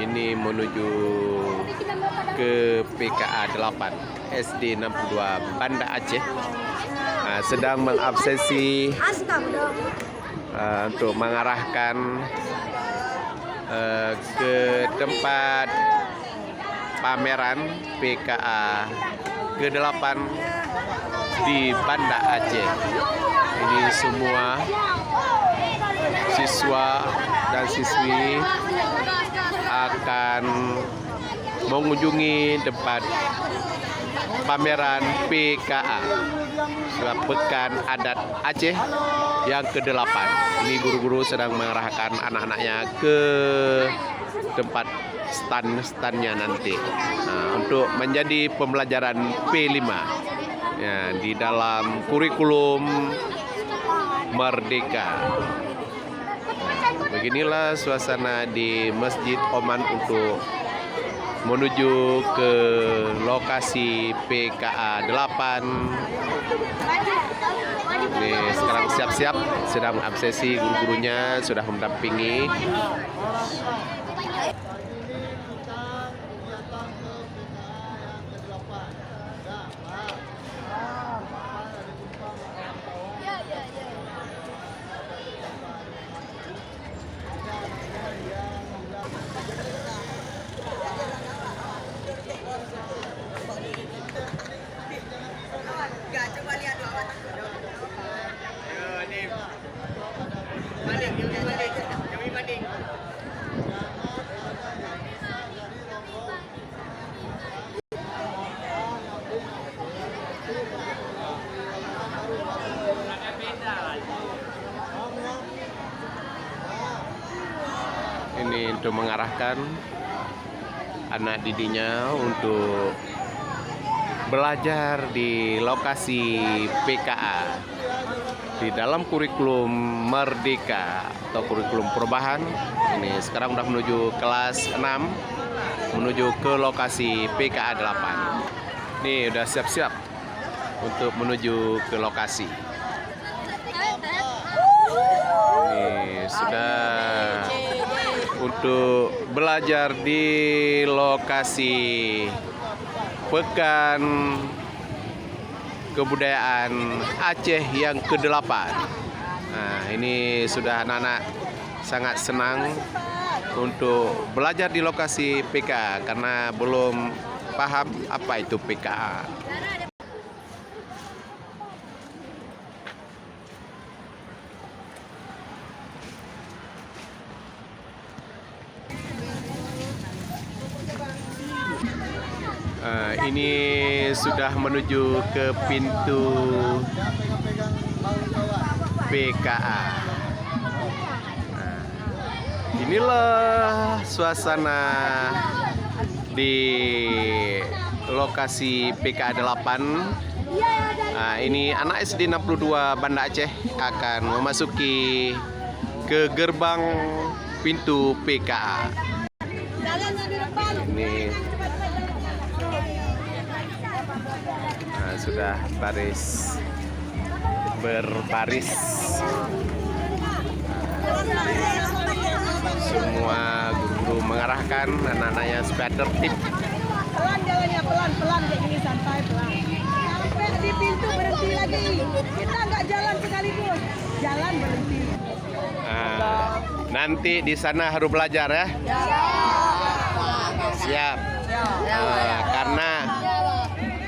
Ini menuju ke PKA 8 SD 62 Banda Aceh. Sedang mengabsesi untuk mengarahkan ke tempat pameran PKA ke-8 di Banda Aceh. Ini semua siswa dan siswi akan mengunjungi tempat pameran PKA Pekan Adat Aceh yang ke-8. Ini guru-guru sedang mengarahkan anak-anaknya ke tempat stand-standnya nanti untuk menjadi pembelajaran P5 ya, di dalam kurikulum Merdeka. Beginilah suasana di Masjid Oman untuk menuju ke lokasi PKA 8. Ini sekarang siap-siap, sedang absesi, guru-gurunya sudah mendampingi. Ini untuk mengarahkan anak didiknya untuk belajar di lokasi PKA di dalam kurikulum Merdeka atau kurikulum perubahan. Ini sekarang udah menuju kelas 6, menuju ke lokasi PKA 8. Ini udah siap-siap untuk menuju ke lokasi. Ini sudah untuk belajar di lokasi Pekan Kebudayaan Aceh yang ke-8. Ini sudah anak-anak sangat senang untuk belajar di lokasi PKA karena belum paham apa itu PKA. Ini sudah menuju ke pintu PKA. Inilah suasana di lokasi PKA 8. Ini anak SD 62 Banda Aceh akan memasuki ke gerbang pintu PKA. Ini sudah berbaris. Semua guru mengarahkan anak-anaknya supaya tertib. Pelan jalannya, pelan-pelan kayak gini, santai, pelan. Sampai di pintu berhenti lagi. Kita nggak jalan sekaligus, jalan berhenti. Nanti di sana harus belajar ya. Siap. Karena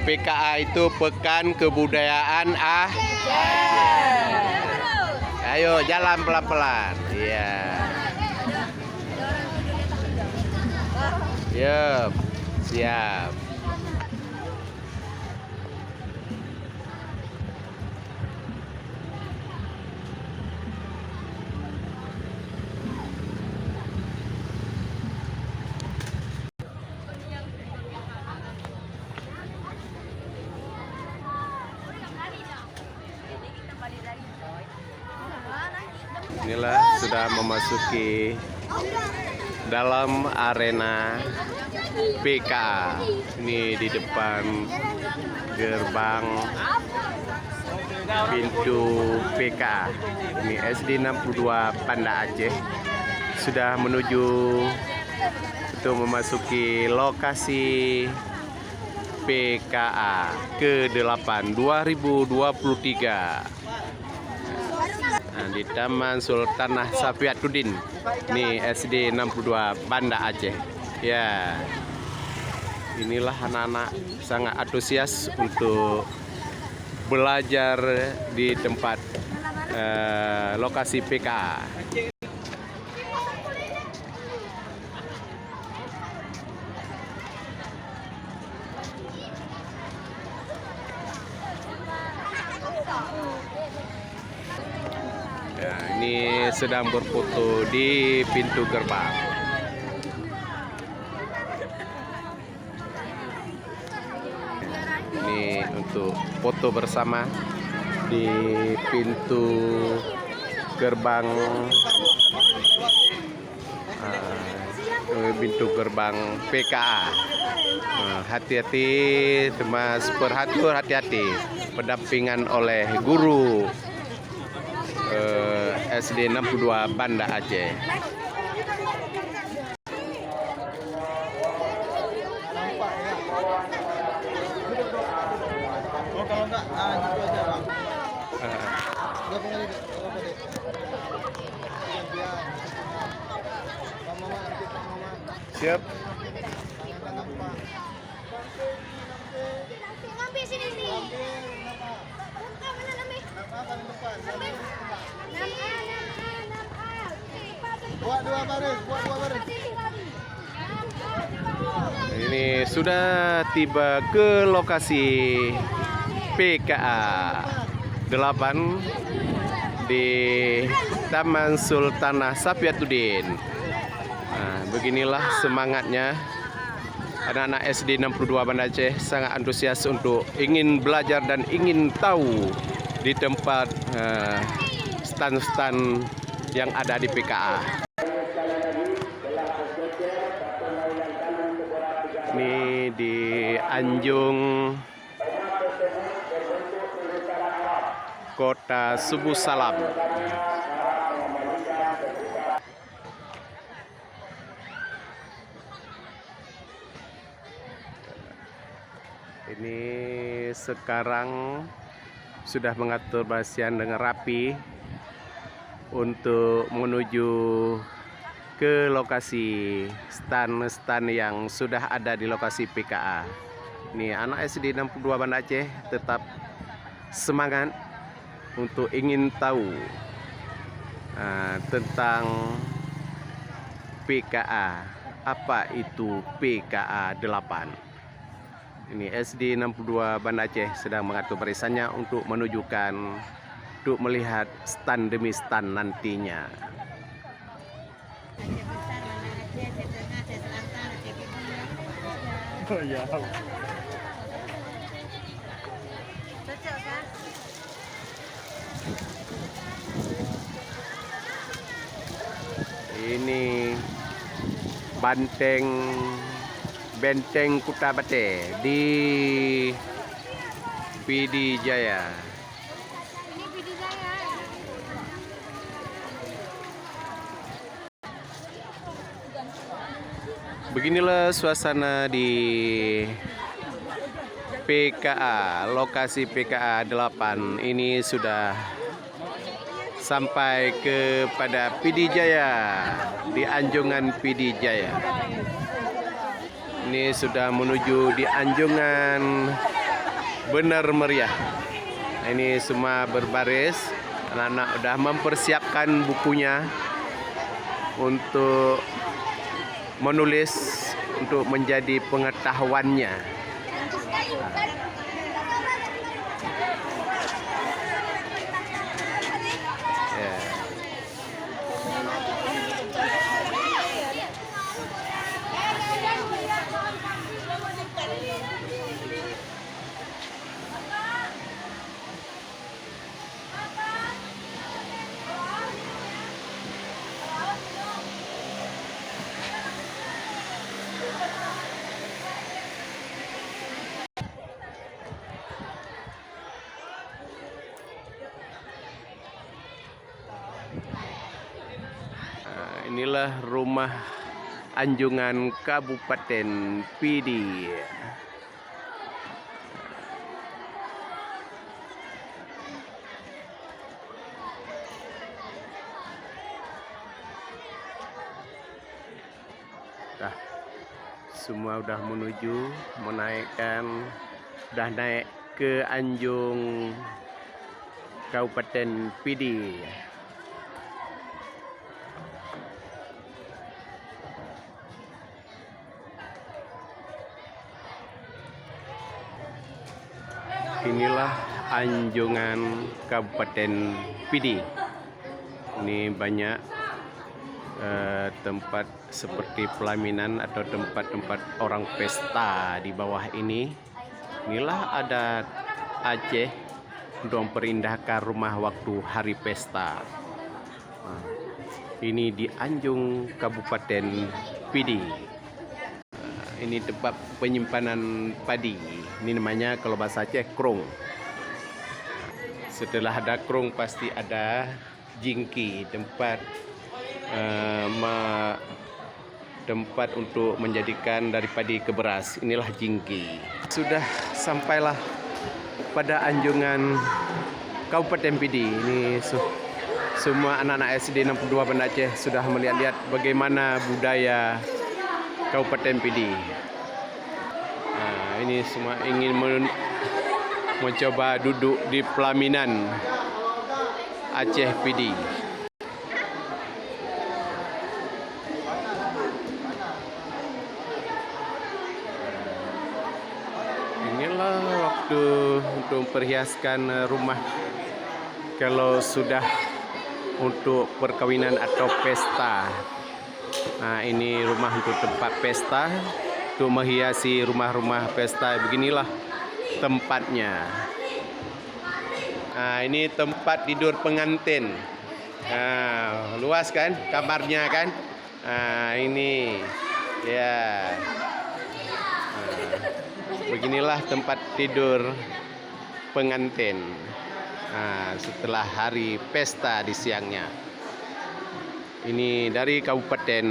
PKA itu Pekan Kebudayaan Ayo jalan pelan-pelan. Iya. Yep. Siap. Inilah sudah memasuki dalam arena PKA. Ini di depan gerbang pintu PKA. Ini SD 62 Banda Aceh sudah menuju Itu memasuki lokasi PKA ke-8 2023. Nah, di Taman Sultanah Sapiatuddin. Nih SD 62 Banda Aceh. Ya. Inilah anak-anak sangat antusias untuk belajar di tempat lokasi PKA. Ya, ini sedang berfoto di pintu gerbang. Ini untuk foto bersama di pintu gerbang PKA. Hati-hati, Mas Perhatur, hati-hati. Pendampingan oleh guru SD 62 Banda Aceh. Oh, kalau enggak, gitu aja, Bang. Enggak punya ide. Mama, Siap. Ngambil sini nih. Buat dua baris. Ini sudah tiba ke lokasi PKA 8 di Taman Sultanah Sapiatuddin. Nah, beginilah semangatnya anak-anak SD 62 Banda Aceh, sangat antusias untuk ingin belajar dan ingin tahu di tempat stan-stan yang ada di PKA. Ini di Anjung, Kota Subuh Salam. Ini sekarang sudah mengatur basian dengan rapi untuk menuju ke lokasi stan-stan yang sudah ada di lokasi PKA. Ini anak SD 62 Banda Aceh tetap semangat untuk ingin tahu tentang PKA. Apa itu PKA 8? Ini SD 62 Banda Aceh sedang mengatur barisannya untuk untuk melihat stan demi stan nantinya. Oh iya. Ini Benteng Kutabate di PD Jaya. Ini PD Jaya. Beginilah suasana di PKA, lokasi PKA 8. Ini sudah sampai kepada PD Jaya, di Anjungan PD Jaya. Ini sudah menuju di Anjungan Benar Meriah. Ini semua berbaris, anak-anak sudah mempersiapkan bukunya untuk menulis untuk menjadi pengetahuannya. Inilah rumah Anjungan Kabupaten Pidi. Dah, semua udah menuju menaikkan, udah naik ke Anjung Kabupaten Pidi. Inilah Anjungan Kabupaten Pidi. Ini banyak tempat seperti pelaminan atau tempat-tempat orang pesta di bawah ini. Inilah adat Aceh untuk memperindahkan rumah waktu hari pesta. Ini di Anjung Kabupaten Pidi. Ini tempat penyimpanan padi. Ini namanya kalau bahasa Aceh krung. Setelah ada krung pasti ada jingki, tempat tempat untuk menjadikan dari padi ke beras. Inilah jingki. Sudah sampailah pada Anjungan Kabupaten Pidi. Ini semua anak-anak SD 62 Banda Aceh sudah melihat-lihat bagaimana budaya Kabupaten Pidi. Ini semua ingin mencoba duduk di pelaminan Aceh Pidi. Inilah waktu untuk memperhiaskan rumah kalau sudah untuk perkawinan atau pesta. Nah, ini rumah untuk tempat pesta, untuk menghiasi rumah-rumah pesta. Beginilah tempatnya. Nah, ini tempat tidur pengantin. Nah, luas kan kamarnya kan? Nah, ini ya. Beginilah tempat tidur pengantin. Nah, setelah hari pesta di siangnya. Ini dari Kabupaten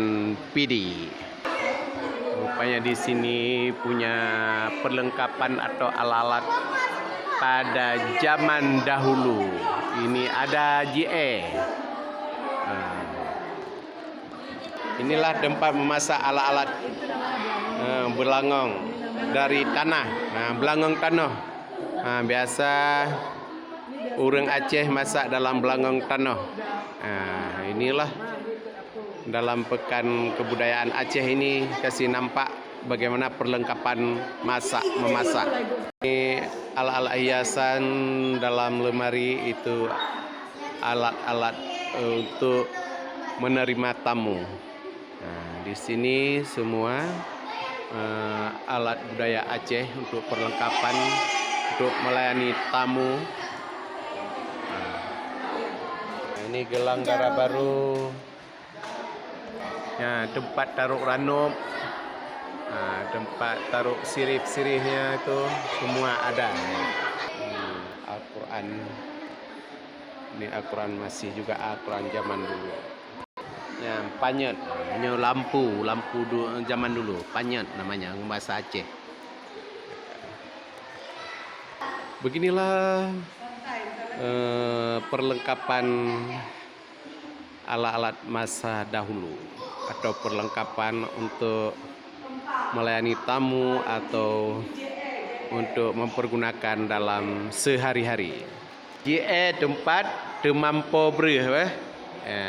Pidi. Rupanya di sini punya perlengkapan atau alat-alat pada zaman dahulu. Ini ada JE. Inilah tempat memasak alat-alat belangong dari tanah. Belangong tanah. Biasa orang Aceh masak dalam belangong tanah. Inilah dalam pekan kebudayaan Aceh ini kasih nampak bagaimana perlengkapan memasak. Ini alat-alat hiasan dalam lemari, itu alat-alat untuk menerima tamu. Nah, di sini semua alat budaya Aceh untuk perlengkapan untuk melayani tamu. Ini gelang darah baru. Ya, tempat taruh ranum, tempat taruh sirih-sirihnya itu semua ada. Al-Quran, ini Al-Quran masih juga Al-Quran zaman dulu. Ya, panyet, ini lampu zaman dulu, panyet namanya bahasa Aceh. Beginilah perlengkapan alat-alat masa dahulu atau perlengkapan untuk melayani tamu atau untuk mempergunakan dalam sehari-hari. JE tempat temampo breh.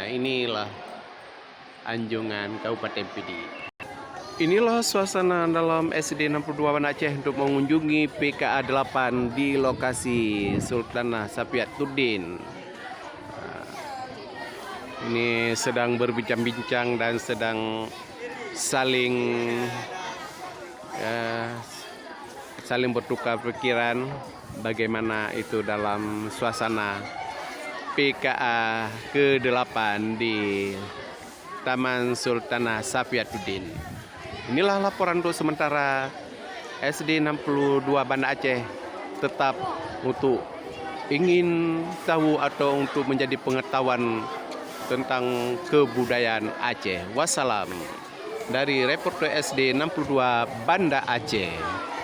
Inilah Anjungan Kabupaten Pidi. Inilah suasana dalam SD 62 Banda Aceh untuk mengunjungi PKA 8 di lokasi Sultanah Sapiatuddin. Ini sedang berbincang-bincang dan sedang saling bertukar pikiran bagaimana itu dalam suasana PKA ke-8 di Taman Sultanah Sapiatuddin. Inilah laporan untuk sementara SD 62 Banda Aceh. Tetap untuk ingin tahu atau untuk menjadi pengetahuan tentang kebudayaan Aceh. Wassalam. dari Reporter SD 62 Banda Aceh.